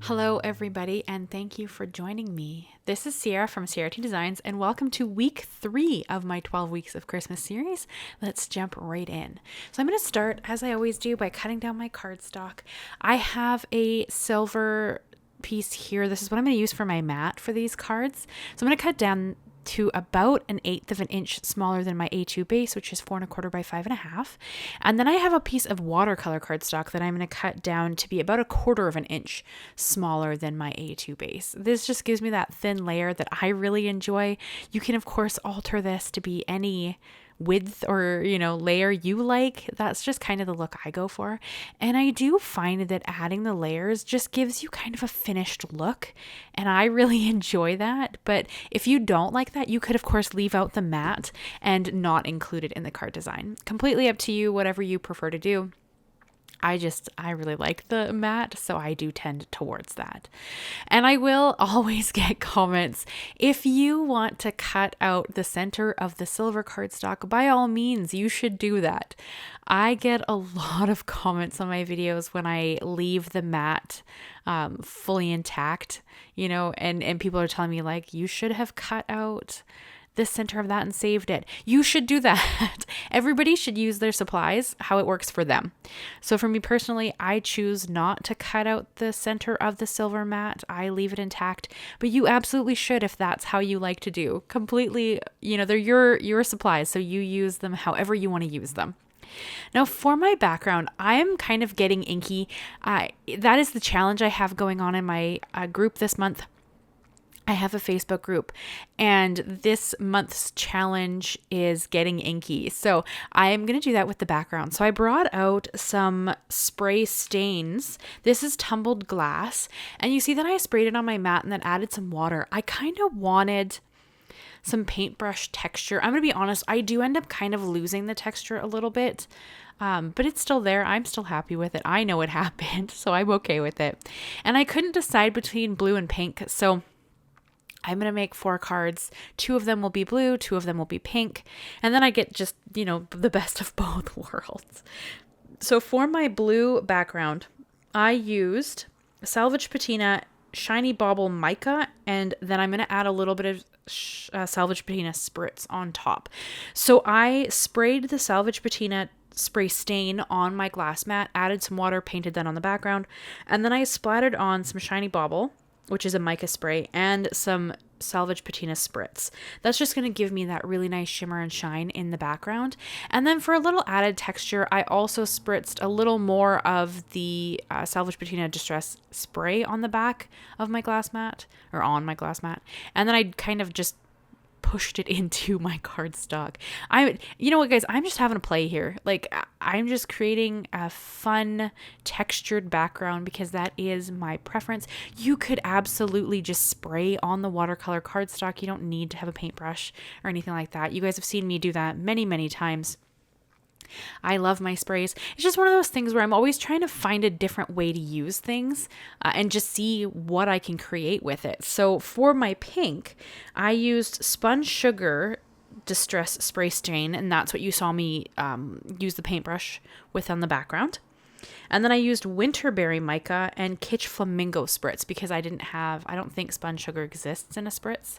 Hello everybody, and thank you for joining me. This is Ciara from Ciara T Designs, and welcome to week 3 of my 12 weeks of Christmas series. Let's jump right in. So I'm going to start, as I always do, by cutting down my cardstock. I have a silver piece here. This is what I'm going to use for my mat for these cards. So I'm going to cut down to about 1/8 of an inch smaller than my A2 base, which is 4 1/4 by 5 1/2. And then I have a piece of watercolor cardstock that I'm going to cut down to be about 1/4 of an inch smaller than my A2 base. This just gives me that thin layer that I really enjoy. You can of course alter this to be any width or layer you like. That's just kind of the look I go for, and I do find that adding the layers just gives you kind of a finished look, and I really enjoy that. But if you don't like that, you could of course leave out the mat and not include it in the card design. Completely up to you, whatever you prefer to do. I really like the mat, so I do tend towards that. And I will always get comments. If you want to cut out the center of the silver cardstock, by all means, you should do that. I get a lot of comments on my videos when I leave the mat fully intact, and people are telling me like, you should have cut out the center of that and saved it. You should do that. Everybody should use their supplies how it works for them. So for me personally, I choose not to cut out the center of the silver mat. I leave it intact, but you absolutely should if that's how you like to do. Completely, they're your supplies, so you use them however you want to use them. Now for my background, I'm kind of getting inky. That is the challenge I have going on in my group this month. I have a Facebook group, and this month's challenge is getting inky. So I am going to do that with the background. So I brought out some spray stains. This is tumbled glass, and you see that I sprayed it on my mat and then added some water. I kind of wanted some paintbrush texture. I'm going to be honest, I do end up kind of losing the texture a little bit. But it's still there. I'm still happy with it. I know it happened, so I'm okay with it. And I couldn't decide between blue and pink, so I'm going to make 4 cards. 2 of them will be blue, 2 of them will be pink. And then I get just, the best of both worlds. So for my blue background, I used Salvaged Patina, Shiny Bauble Mica, and then I'm going to add a little bit of Salvaged Patina Spritz on top. So I sprayed the Salvaged Patina spray stain on my glass mat, added some water, painted that on the background, and then I splattered on some Shiny Bauble, which is a mica spray, and some Salvaged Patina Spritz. That's just going to give me that really nice shimmer and shine in the background. And then for a little added texture, I also spritzed a little more of the Salvaged Patina Distress spray on the back of my glass mat, or on my glass mat. And then I kind of just pushed it into my cardstock. You know what, guys? I'm just having a play here. Like, I'm just creating a fun textured background because that is my preference. You could absolutely just spray on the watercolor cardstock. You don't need to have a paintbrush or anything like that. You guys have seen me do that many, many times. I love my sprays. It's just one of those things where I'm always trying to find a different way to use things and just see what I can create with it. So for my pink, I used Spun Sugar Distress Spray Stain, and that's what you saw me use the paintbrush with on the background. And then I used Winterberry Mica and Kitsch Flamingo Spritz because I don't think Spun Sugar exists in a Spritz.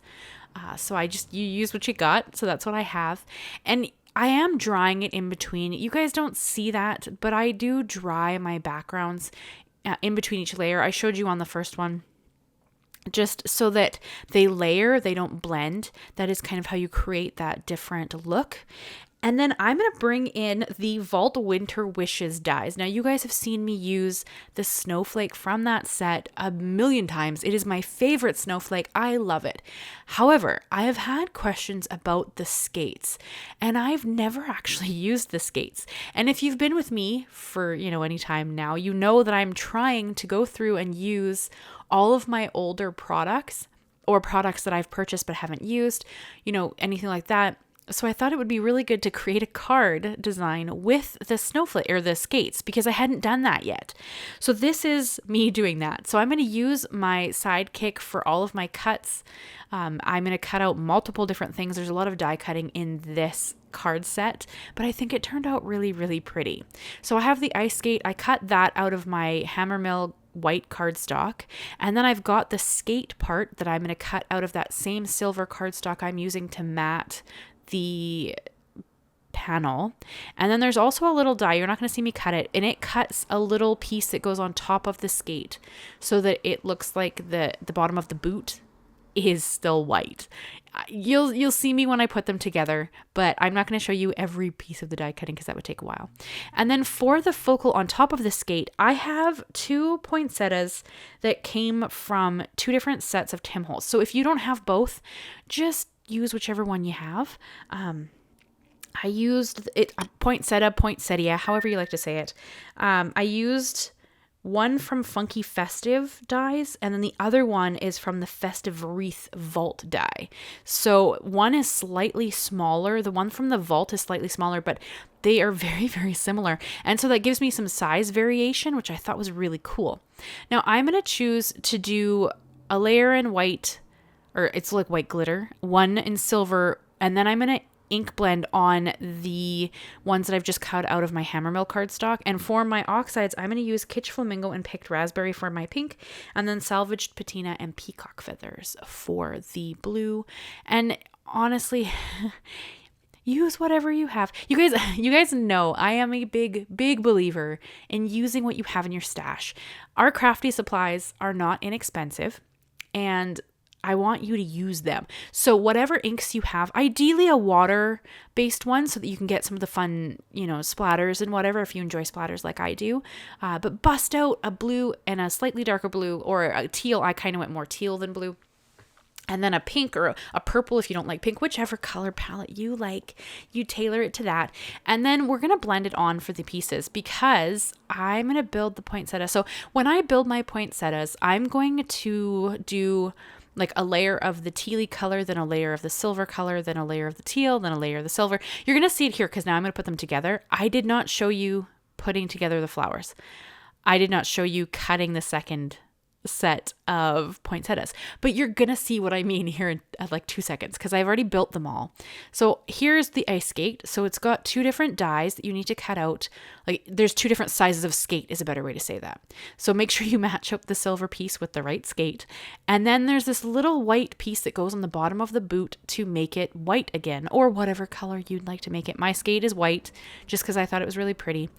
So you use what you got. So that's what I have. And I am drying it in between. You guys don't see that, but I do dry my backgrounds in between each layer. I showed you on the first one, just so that they layer, they don't blend. That is kind of how you create that different look. And then I'm going to bring in the Vault Winter Wishes dies. Now, you guys have seen me use the snowflake from that set a million times. It is my favorite snowflake. I love it. However, I have had questions about the skates, and I've never actually used the skates. And if you've been with me for, any time now, you know that I'm trying to go through and use all of my older products or products that I've purchased but haven't used, anything like that. So I thought it would be really good to create a card design with the snowflake or the skates because I hadn't done that yet. So this is me doing that. So I'm going to use my Sidekick for all of my cuts. I'm going to cut out multiple different things. There's a lot of die cutting in this card set, but I think it turned out really, really pretty. So I have the ice skate. I cut that out of my HammerMill white cardstock. And then I've got the skate part that I'm going to cut out of that same silver cardstock I'm using to mat the panel. And then there's also a little die. You're not going to see me cut it. And it cuts a little piece that goes on top of the skate so that it looks like the bottom of the boot is still white. You'll see me when I put them together, but I'm not going to show you every piece of the die cutting because that would take a while. And then for the focal on top of the skate, I have 2 poinsettias that came from 2 different sets of Tim Holtz. So if you don't have both, just use whichever one you have. I used it, poinsettia, however you like to say it. I used one from Funky Festive dies, and then the other one is from the Festive Wreath Vault die. So one is slightly smaller. The one from the Vault is slightly smaller, but they are very, very similar. And so that gives me some size variation, which I thought was really cool. Now I'm going to choose to do a layer in white, or it's like white glitter, one in silver, and then I'm going to ink blend on the ones that I've just cut out of my HammerMill cardstock. And for my oxides, I'm going to use Kitsch Flamingo and Picked Raspberry for my pink, and then Salvaged Patina and Peacock Feathers for the blue. And honestly, use whatever you have. You guys know I am a big believer in using what you have in your stash. Our crafty supplies are not inexpensive, and I want you to use them. So whatever inks you have, ideally a water-based one so that you can get some of the fun, splatters and whatever if you enjoy splatters like I do. But bust out a blue and a slightly darker blue, or a teal. I kind of went more teal than blue. And then a pink or a purple if you don't like pink, whichever color palette you like, you tailor it to that. And then we're going to blend it on for the pieces because I'm going to build the poinsettia. So when I build my poinsettias, I'm going to do like a layer of the tealy color, then a layer of the silver color, then a layer of the teal, then a layer of the silver. You're going to see it here because now I'm going to put them together. I did not show you putting together the flowers. I did not show you cutting the second set of poinsettias, but you're gonna see what I mean here in like 2 seconds because I've already built them all. So here's the ice skate. So it's got 2 different dies that you need to cut out. Like there's 2 different sizes of skate is a better way to say that. So make sure you match up the silver piece with the right skate. And then there's this little white piece that goes on the bottom of the boot to make it white again, or whatever color you'd like to make it. My skate is white just because I thought it was really pretty.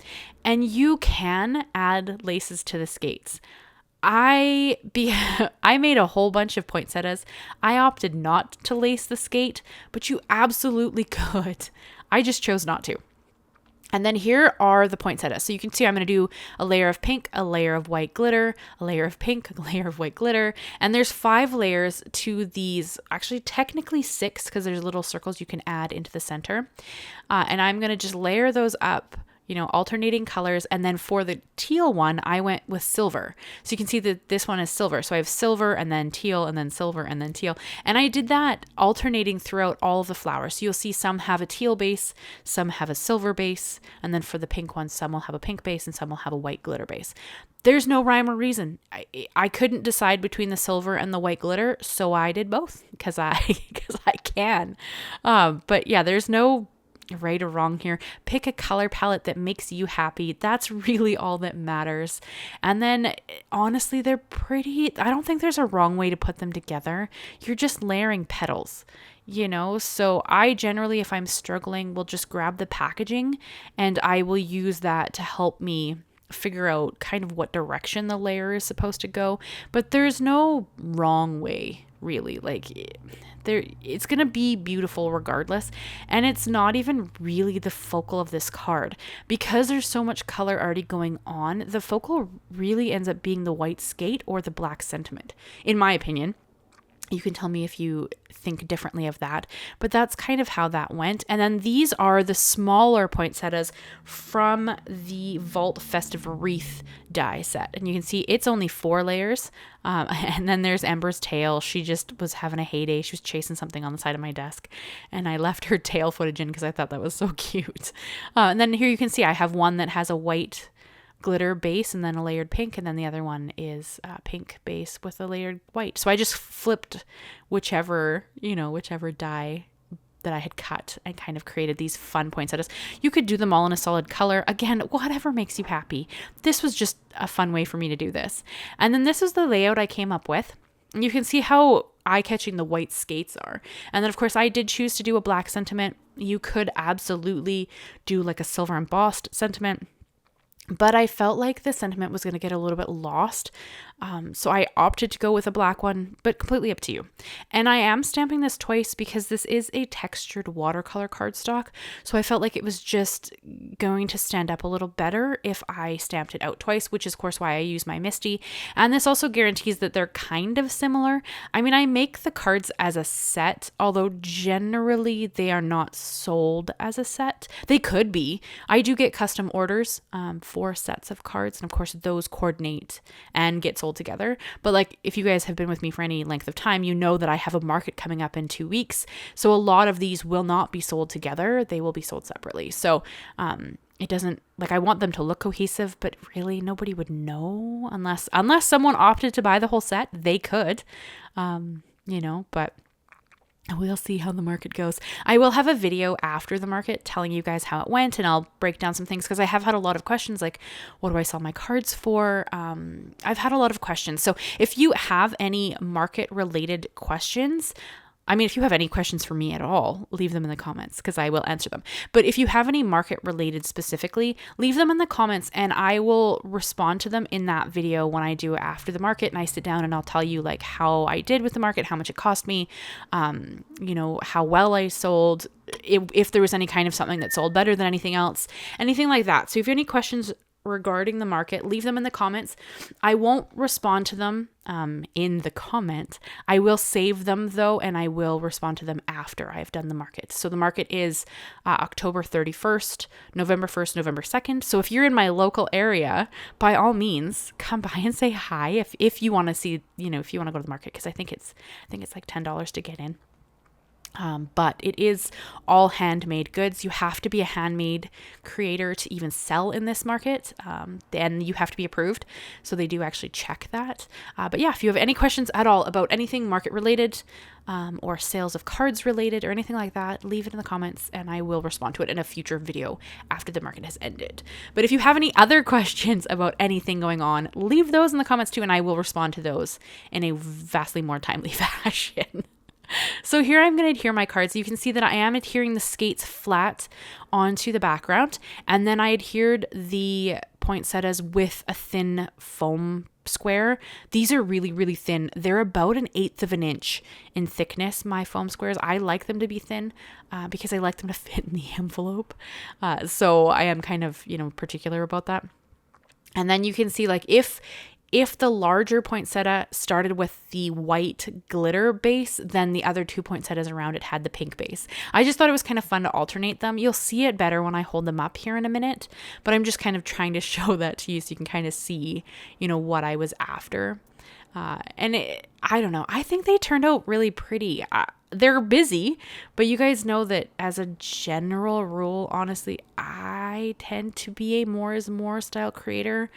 And you can add laces to the skates. I made a whole bunch of poinsettias. I opted not to lace the skate, but you absolutely could. I just chose not to. And then here are the poinsettias. So you can see I'm going to do a layer of pink, a layer of white glitter, a layer of pink, a layer of white glitter. And there's 5 layers to these, actually technically 6 because there's little circles you can add into the center. And I'm going to just layer those up, alternating colors. And then for the teal one, I went with silver. So you can see that this one is silver. So I have silver and then teal and then silver and then teal. And I did that alternating throughout all of the flowers. So you'll see some have a teal base, some have a silver base. And then for the pink ones, some will have a pink base and some will have a white glitter base. There's no rhyme or reason. I couldn't decide between the silver and the white glitter. So I did both because I can. But yeah, there's no right or wrong here. Pick a color palette that makes you happy. That's really all that matters. And then honestly, they're pretty. I don't think there's a wrong way to put them together. You're just layering petals, so I generally, if I'm struggling, will just grab the packaging and I will use that to help me figure out kind of what direction the layer is supposed to go. But there's no wrong way, really. It's going to be beautiful regardless. And it's not even really the focal of this card. Because there's so much color already going on, the focal really ends up being the white skate or the black sentiment, in my opinion. You can tell me if you think differently of that, but that's kind of how that went. And then these are the smaller poinsettias from the Vault Festive Wreath die set. And you can see it's only 4 layers. And then there's Ember's tail. She just was having a heyday. She was chasing something on the side of my desk and I left her tail footage in because I thought that was so cute. And then here you can see I have one that has a white glitter base and then a layered pink, and then the other one is pink base with a layered white. So I just flipped whichever die that I had cut and kind of created these fun poinsettias. You could do them all in a solid color. Again, whatever makes you happy. This was just a fun way for me to do this. And then this was the layout I came up with. You can see how eye-catching the white skates are. And then of course I did choose to do a black sentiment. You could absolutely do like a silver embossed sentiment, but I felt like the sentiment was going to get a little bit lost. So I opted to go with a black one, but completely up to you. And I am stamping this twice because this is a textured watercolor cardstock. So I felt like it was just going to stand up a little better if I stamped it out twice, which is of course why I use my Misti. And this also guarantees that they're kind of similar. I mean, I make the cards as a set, although generally they are not sold as a set. They could be. I do get custom orders for sets of cards. And of course those coordinate and get sold together. But like, if you guys have been with me for any length of time, you know that I have a market coming up in 2 weeks. So a lot of these will not be sold together. They will be sold separately. So, it doesn't, like, I want them to look cohesive, but really nobody would know unless someone opted to buy the whole set. They could, but we'll see how the market goes. I will have a video after the market telling you guys how it went, and I'll break down some things because I have had a lot of questions like, what do I sell my cards for? I've had a lot of questions. So if you have any market related questions, I mean, if you have any questions for me at all, leave them in the comments because I will answer them. But if you have any market related specifically, leave them in the comments and I will respond to them in that video when I do after the market. And I sit down and I'll tell you like how I did with the market, how much it cost me, how well I sold, if there was any kind of something that sold better than anything else, anything like that. So if you have any questions regarding the market, leave them in the comments. I won't respond to them in the comment. I will save them though, and I will respond to them after I've done the market. So the market is October 31st, November 1st, November 2nd. So if you're in my local area, by all means, come by and say hi if you want to see, if you want to go to the market, because I think it's like $10 to get in. But it is all handmade goods. You have to be a handmade creator to even sell in this market. Then you have to be approved. So they do actually check that. But yeah, if you have any questions at all about anything market related, or sales of cards related or anything like that, leave it in the comments and I will respond to it in a future video after the market has ended. But if you have any other questions about anything going on, leave those in the comments too, and I will respond to those in a vastly more timely fashion. So here I'm going to adhere my cards. You can see that I am adhering the skates flat onto the background, and then I adhered the poinsettias with a thin foam square. These are really, really thin. They're about 1/8 of an inch in thickness, my foam squares. I like them to be thin because I like them to fit in the envelope. So I am kind of, particular about that. And then you can see like if the larger poinsettia started with the white glitter base, then the other 2 poinsettias around it had the pink base. I just thought it was kind of fun to alternate them. You'll see it better when I hold them up here in a minute, but I'm just kind of trying to show that to you so you can kind of see, what I was after. I don't know. I think they turned out really pretty. They're busy, but you guys know that as a general rule, honestly, I tend to be a more is more style creator.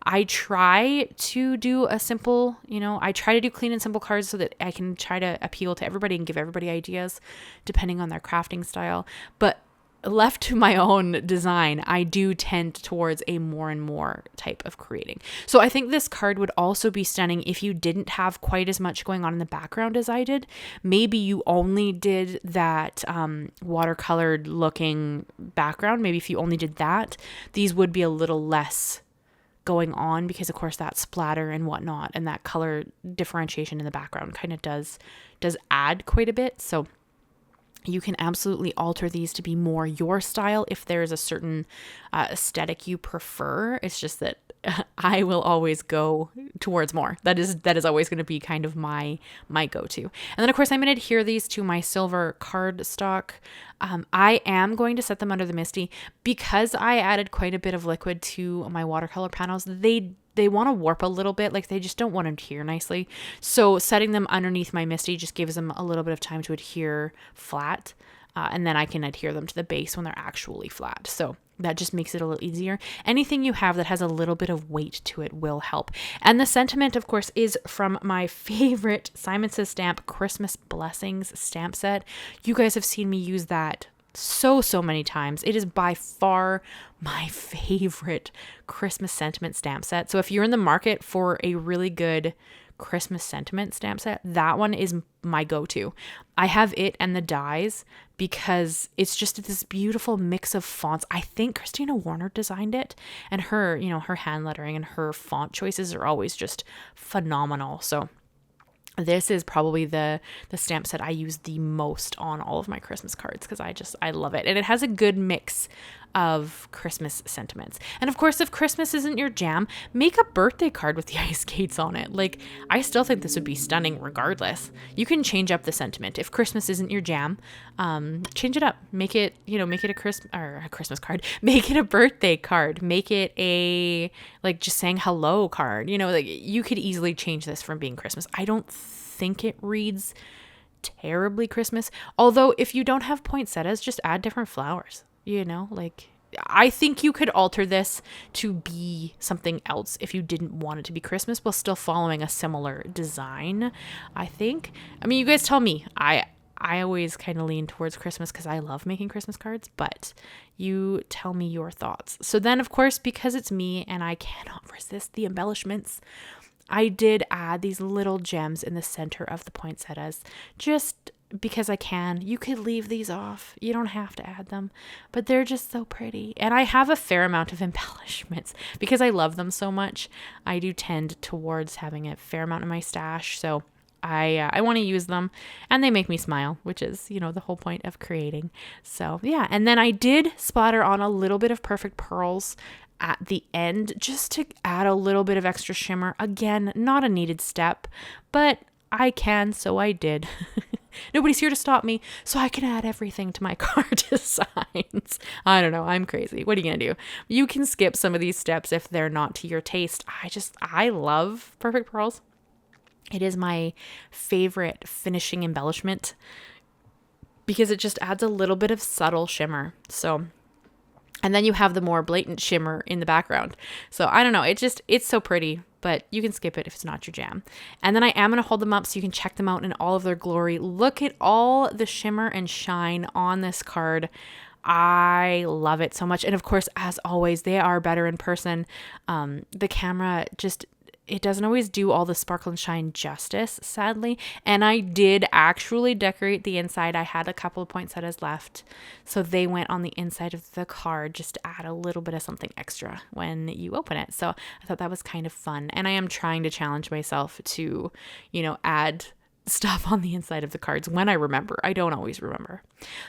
I try to do a simple, I try to do clean and simple cards so that I can try to appeal to everybody and give everybody ideas depending on their crafting style. But left to my own design, I do tend towards a more and more type of creating. So I think this card would also be stunning if you didn't have quite as much going on in the background as I did. Maybe you only did that watercolored looking background. Maybe if you only did that, these would be a little less going on because of course that splatter and whatnot and that color differentiation in the background kind of does add quite a bit. So you can absolutely alter these to be more your style if there's a certain aesthetic you prefer. It's just that I will always go towards more. That is always going to be kind of my go-to. And then of course I'm going to adhere these to my silver cardstock. I am going to set them under the Misti because I added quite a bit of liquid to my watercolor panels. They want to warp a little bit, like they just don't want to adhere nicely. So setting them underneath my Misti just gives them a little bit of time to adhere flat. And then I can adhere them to the base when they're actually flat. So that just makes it a little easier. Anything you have that has a little bit of weight to it will help. And the sentiment, of course, is from my favorite Simon Says Stamp Christmas Blessings stamp set. You guys have seen me use that so many times. It is by far my favorite Christmas sentiment stamp set. So if you're in the market for a really good Christmas sentiment stamp set, that one is my go-to. I have it and the dies because it's just this beautiful mix of fonts. I think Christina Warner designed it, and her, her hand lettering and her font choices are always just phenomenal. So this is probably the stamp set I use the most on all of my Christmas cards because I love it. And it has a good mix of Christmas sentiments. And of course, if Christmas isn't your jam, make a birthday card with the ice skates on it. Like, I still think this would be stunning regardless. You can change up the sentiment. If Christmas isn't your jam, change it up. Make it, make it a Christmas card. Make it a birthday card. Make it a, just saying hello card. You could easily change this from being Christmas. I don't think it reads terribly Christmas. Although if you don't have poinsettias, just add different flowers. I think you could alter this to be something else if you didn't want it to be Christmas while still following a similar design, I think. I mean, you guys tell me. I always kind of lean towards Christmas because I love making Christmas cards, but you tell me your thoughts. So then, of course, because it's me and I cannot resist the embellishments, I did add these little gems in the center of the poinsettias, just because I can. You could leave these off. You don't have to add them, but they're just so pretty. And I have a fair amount of embellishments because I love them so much. I do tend towards having a fair amount in my stash. So I want to use them, and they make me smile, which is, the whole point of creating. So yeah. And then I did splatter on a little bit of Perfect Pearls at the end just to add a little bit of extra shimmer. Again, not a needed step, but I can, so I did. Nobody's here to stop me, so I can add everything to my card designs. I don't know. I'm crazy. What are you going to do? You can skip some of these steps if they're not to your taste. I love Perfect Pearls. It is my favorite finishing embellishment because it just adds a little bit of subtle shimmer. So, and then you have the more blatant shimmer in the background. So I don't know. It's so pretty, but you can skip it if it's not your jam. And then I am going to hold them up so you can check them out in all of their glory. Look at all the shimmer and shine on this card. I love it so much. And of course, as always, they are better in person. The camera it doesn't always do all the sparkle and shine justice, sadly. And I did actually decorate the inside. I had a couple of poinsettias left, so they went on the inside of the card just to add a little bit of something extra when you open it. So I thought that was kind of fun. And I am trying to challenge myself to, add stuff on the inside of the cards when I remember. I don't always remember.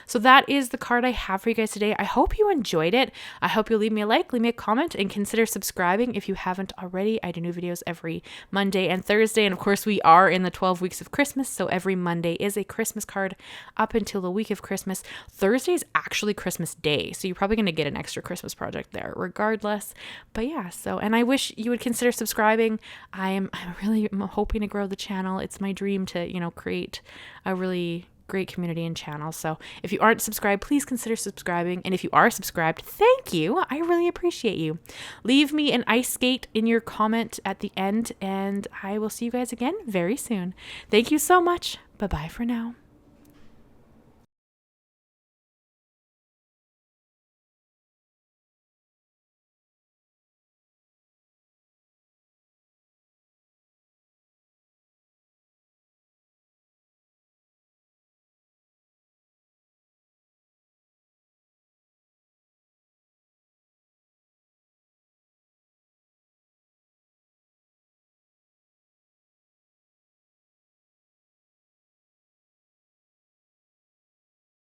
So that is the card I have for you guys today. I hope you enjoyed it. I hope you'll leave me a like, leave me a comment, and consider subscribing if you haven't already. I do new videos every Monday and Thursday. And of course, we are in the 12 weeks of Christmas. So every Monday is a Christmas card up until the week of Christmas. Thursday is actually Christmas Day. So you're probably going to get an extra Christmas project there regardless. But yeah, and I wish you would consider subscribing. I'm really hoping to grow the channel. It's my dream to create a really great community and channel. So if you aren't subscribed, please consider subscribing. And if you are subscribed, thank you. I really appreciate you. Leave me an ice skate in your comment at the end, and I will see you guys again very soon. Thank you so much. Bye-bye for now.